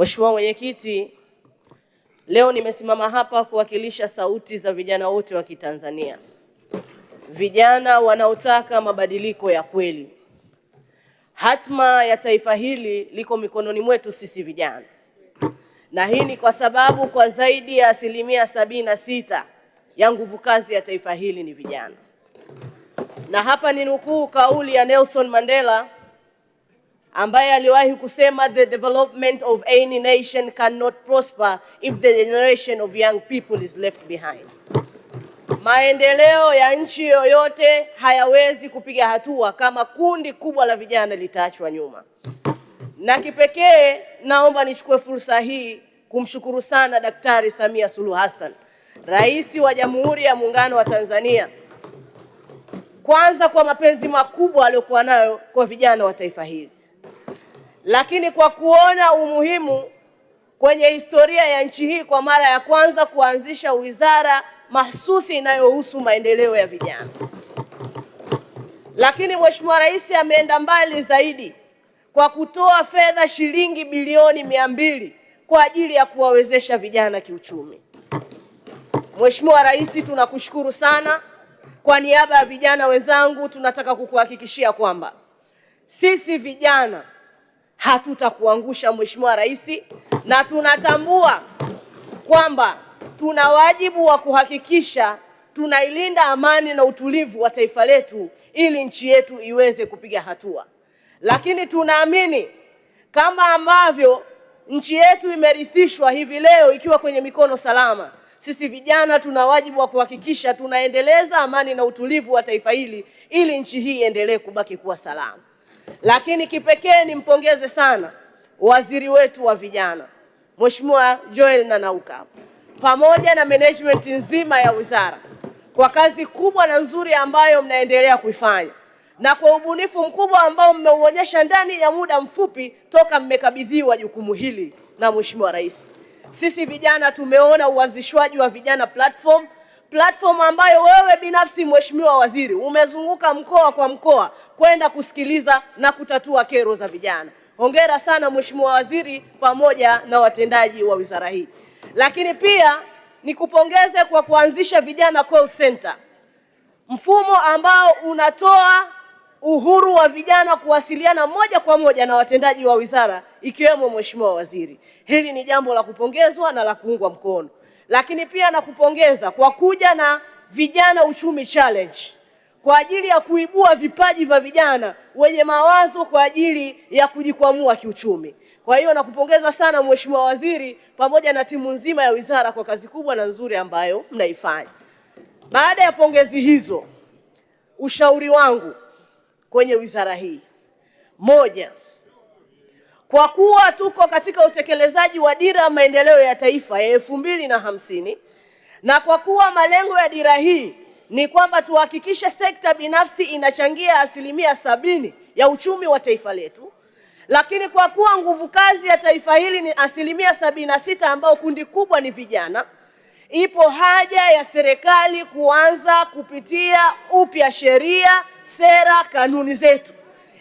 Mheshimiwa Mwenyekiti, leo nimesimama hapa kuwakilisha sauti za vijana wote wa Kitanzania. Vijana wanaotaka mabadiliko ya kweli. Hatma ya taifa hili liko mikononi mwetu sisi vijana. Na hii ni kwa sababu kwa zaidi ya 76% ya nguvu kazi ya taifa hili ni vijana. Na hapa ni nukuu kauli ya Nelson Mandela ambaye aliwahi kusema, the development of any nation cannot prosper if the generation of young people is left behind. Maendeleo ya nchi yoyote hayawezi kupiga hatua kama kundi kubwa la vijana litaachwa nyuma. Na kipekee naomba nichukue fursa hii kumshukuru sana Daktari Samia Suluhu Hassan, Rais wa Jamhuri ya Muungano wa Tanzania, kwanza kwa mapenzi makubwa aliyokuwa nayo kwa vijana wa taifa hili, lakini kwa kuona umuhimu kwenye historia ya nchi hii kwa mara ya kwanza kuanzisha wizara mahsusi inayohusu maendeleo ya vijana. Lakini Mheshimiwa Rais ameenda mbali zaidi kwa kutoa fedha shilingi bilioni 200 kwa ajili ya kuwawezesha vijana kiuchumi. Mheshimiwa Rais, tunakushukuru sana. Kwa niaba ya vijana wenzangu tunataka kukuhakikishia kwamba sisi vijana hatutakuangusha Mheshimiwa Rais, na tunatambua kwamba tuna wajibu wa kuhakikisha tunailinda amani na utulivu wa taifa letu ili nchi yetu iweze kupiga hatua. Lakini tunaamini kama ambavyo nchi yetu imerithishwa hivi leo ikiwa kwenye mikono salama, sisi vijana tuna wajibu wa kuhakikisha tunaendeleza amani na utulivu wa taifa hili ili nchi hii iendelee kubaki kuwa salama. Lakini kipekee nimpongeze sana waziri wetu wa vijana, Mheshimiwa Joel Nanauka, pamoja na management nzima ya wizara kwa kazi kubwa na nzuri ambayo mnaendelea kuifanya, na kwa ubunifu mkubwa ambao mmeuonyesha ndani ya muda mfupi toka mmekabidhiwa jukumu hili na Mheshimiwa Rais. Sisi vijana tumeona uanzishwaji wa vijana platform ambayo wewe binafsi Mheshimiwa Waziri umezunguka mkoa kwa mkoa kwenda kusikiliza na kutatua kero za vijana. Hongera sana Mheshimiwa Waziri pamoja na watendaji wa wizara hii. Lakini pia nikupongeze kwa kuanzisha vijana call center, mfumo ambao unatoa uhuru wa vijana kuwasiliana moja kwa moja na watendaji wa wizara ikiwemo Mheshimiwa Waziri. Hili ni jambo la kupongezwa na la kuungwa mkono. Lakini pia nakupongeza kwa kuja na vijana uchumi challenge kwa ajili ya kuibua vipaji vya vijana wenye mawazo kwa ajili ya kujikwamua kiuchumi. Kwa hiyo nakupongeza sana Mheshimiwa Waziri pamoja na timu nzima ya wizara kwa kazi kubwa na nzuri ambayo mnaifanya. Baada ya pongezi hizo, ushauri wangu kwenye wizara hii: moja, kwa kuwa tuko katika utekelezaji wa dira ya maendeleo ya taifa ya 2050, na kwa kuwa malengo ya dira hii ni kwamba tuhakikishe sekta binafsi inachangia 70% ya uchumi wa taifa letu, lakini kwa kuwa nguvu kazi ya taifa hili ni 76% ambao kundi kubwa ni vijana, ipo haja ya serikali kuanza kupitia upya sheria, sera, kanuni zetu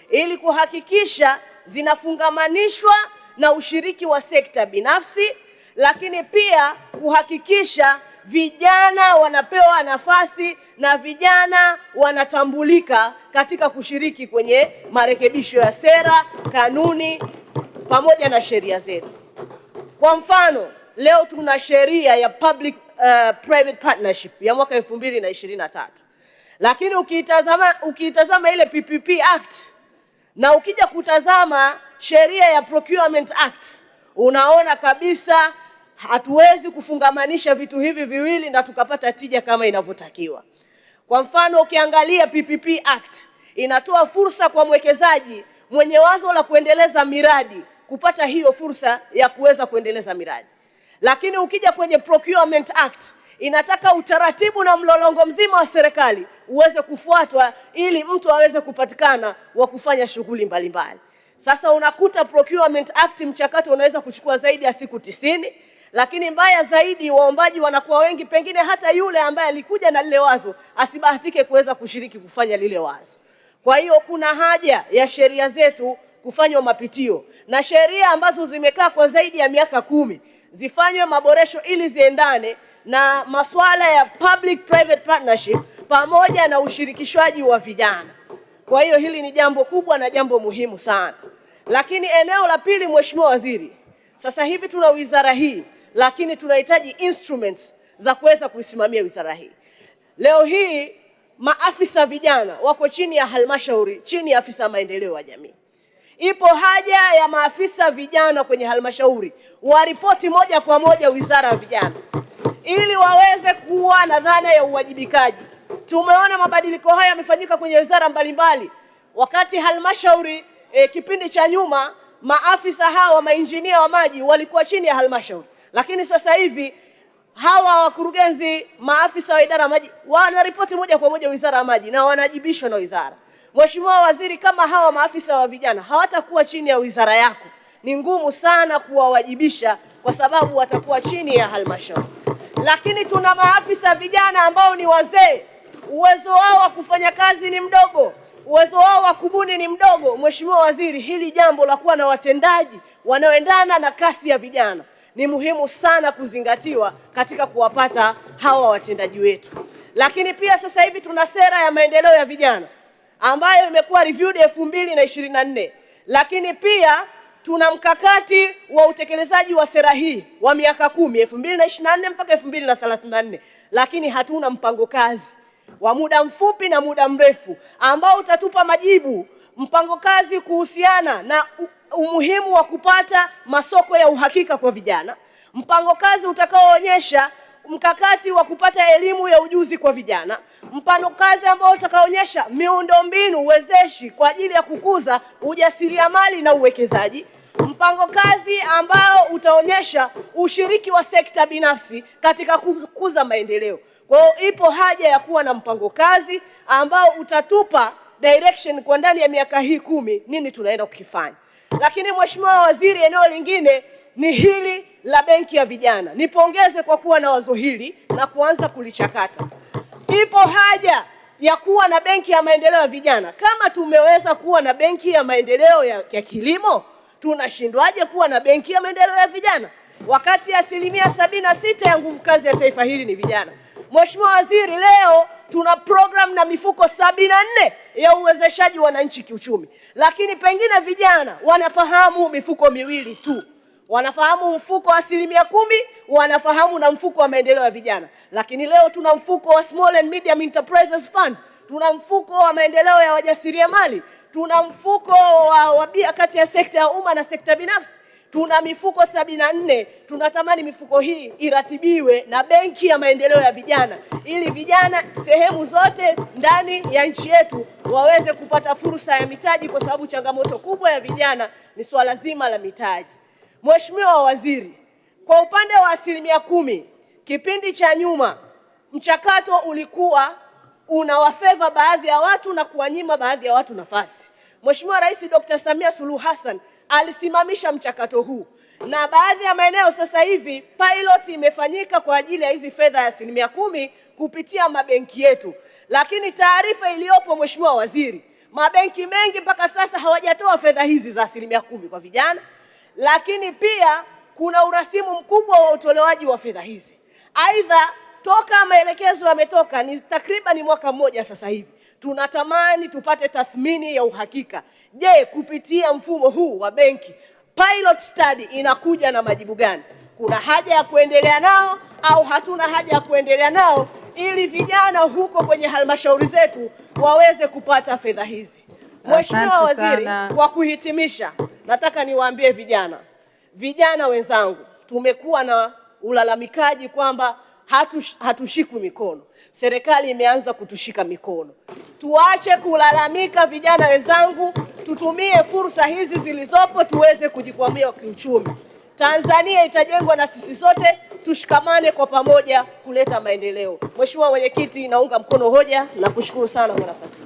ili kuhakikisha zinafungamanishwa na ushiriki wa sekta binafsi, lakini pia kuhakikisha vijana wanapewa nafasi na vijana wanatambulika katika kushiriki kwenye marekebisho ya sera, kanuni pamoja na sheria zetu. Kwa mfano, leo tuna sheria ya public private partnership ya mwaka 2023. Lakini ukitazama ile PPP Act na ukija kutazama sheria ya Procurement Act, unaona kabisa hatuwezi kufungamanisha vitu hivi viwili na tukapata tija kama inavyotakiwa. Kwa mfano, ukiangalia PPP Act inatoa fursa kwa mwekezaji mwenye wazo la kuendeleza miradi kupata hiyo fursa ya kuweza kuendeleza miradi. Lakini ukija kwenye Procurement Act inataka utaratibu na mlolongo mzima wa serikali uweze kufuatwa ili mtu aweze kupatikana wa kufanya shughuli mbalimbali. Sasa unakuta Procurement Act mchakato unaweza kuchukua zaidi ya siku 90, lakini mbaya zaidi waombaji wanakuwa wengi, pengine hata yule ambaye alikuja na lile wazo asibahatike kuweza kushiriki kufanya lile wazo. Kwa hiyo kuna haja ya sheria zetu kufanywa mapitio na sheria ambazo zimekaa kwa zaidi ya miaka 10 zifanywe maboresho ili ziendane na masuala ya public private partnership pamoja na ushirikishwaji wa vijana. Kwa hiyo hili ni jambo kubwa na jambo muhimu sana. Lakini eneo la pili, Mheshimiwa Waziri, sasa hivi tuna wizara hii, lakini tunahitaji instruments za kuweza kuisimamia wizara hii. Leo hii maafisa vijana wako chini ya halmashauri, chini ya afisa maendeleo ya jamii. Ipo haja ya maafisa vijana kwenye halmashauri waripoti moja kwa moja wizara ya vijana ili waweze kuwa na dhana ya uwajibikaji. Tumeona mabadiliko haya yamefanyika kwenye wizara mbalimbali. Wakati halmashauri kipindi cha nyuma maafisa hawa mainjinia wa maji walikuwa chini ya halmashauri, lakini sasa hivi hawa wakurugenzi maafisa wa idara ya maji wanaripoti moja kwa moja wizara ya maji na wanajibishwa na wizara. Mheshimiwa Waziri, kama hawa maafisa wa vijana hawatakuwa chini ya wizara yako, ni ngumu sana kuwawajibisha kwa sababu watakuwa chini ya halmashauri. Lakini tuna maafisa vijana ambao ni wazee, uwezo wao wa kufanya kazi ni mdogo, uwezo wao wa kubuni ni mdogo. Mheshimiwa Waziri, hili jambo la kuwa na watendaji wanaoendana na kasi ya vijana ni muhimu sana kuzingatiwa katika kuwapata hawa watendaji wetu. Lakini pia sasa hivi tuna sera ya maendeleo ya vijana ambayo imekuwa reviewed 2024, lakini pia tuna mkakati wa utekelezaji wa sera hii wa miaka 10 2024 mpaka 2034, lakini hatuna mpango kazi wa muda mfupi na muda mrefu ambao utatupa majibu, mpango kazi kuhusiana na umuhimu wa kupata masoko ya uhakika kwa vijana, mpango kazi utakaoonyesha mkakati wa kupata elimu ya ujuzi kwa vijana, mpango kazi ambao utakaoonyesha miundombinu wezeshi kwa ajili ya kukuza ujasiriamali na uwekezaji, mpango kazi ambao utaonyesha ushiriki wa sekta binafsi katika kukuza maendeleo. Kwa hiyo ipo haja ya kuwa na mpango kazi ambao utatupa direction kwa ndani ya miaka hii 10 nini tunaenda kukifanya. Lakini Mheshimiwa Waziri, eneo lingine ni hili la benki ya vijana. Nipongeze kwa kuwa na wazo hili na kuanza kulichakata. Ipo haja ya kuwa na benki ya maendeleo ya vijana. Kama tumeweza kuwa na benki ya maendeleo ya kilimo, tunashindwaje kuwa na benki ya maendeleo ya vijana wakati 76% ya nguvu kazi ya taifa hili ni vijana? Mheshimiwa Waziri, leo tuna program na mifuko 74 ya uwezeshaji wananchi kiuchumi, lakini pengine vijana wanafahamu mifuko 2 tu. Wanafahamu mfuko wa 10%, wanafahamu na mfuko wa maendeleo ya vijana. Lakini leo tuna mfuko wa Small and Medium Enterprises Fund, tuna mfuko wa maendeleo ya wajasiriamali, tuna mfuko wa bia kati ya sekta ya umma na sekta binafsi. Tuna mifuko 74. Tunatamani mifuko hii iratibiwe na benki ya maendeleo ya vijana ili vijana sehemu zote ndani ya nchi yetu waweze kupata fursa ya mitaji, kwa sababu changamoto kubwa ya vijana ni swala zima la mitaji. Mheshimiwa Waziri, kwa upande wa 10%, kipindi cha nyuma mchakato ulikuwa unawafeva baadhi ya watu na kuwanyima baadhi ya watu nafasi. Mheshimiwa Rais Dr. Samia Suluhu Hassan alisimamisha mchakato huu na baadhi ya maeneo sasa hivi pilot imefanyika kwa ajili ya hizi fedha ya 10% kupitia mabenki yetu. Lakini taarifa iliyopo Mheshimiwa Waziri, mabenki mengi mpaka sasa hawajatoa fedha hizi za 10% kwa vijana. Lakini pia kuna urasimu mkubwa wa utolewaji wa fedha hizi. Aidha, toka maelekezo yametoka ni takriban mwaka mmoja sasa hivi, tunatamani tupate tathmini ya uhakika. Je, kupitia mfumo huu wa benki pilot study inakuja na majibu gani? Kuna haja ya kuendelea nao au hatuna haja ya kuendelea nao, ili vijana huko kwenye halmashauri zetu waweze kupata fedha hizi? Mheshimiwa Waziri, kwa kuhitimisha, nataka niwaambie vijana wenzangu, tumekuwa na ulalamikaji kwamba hatushikwi mikono. Serikali imeanza kutushika mikono. Tuache kulalamika vijana wenzangu, tutumie fursa hizi zilizopo tuweze kujikwamua kiuchumi. Tanzania itajengwa na sisi sote, tushikamane kwa pamoja kuleta maendeleo. Mheshimiwa Mwenyekiti, naunga mkono hoja na kushukuru sana kwa nafasi.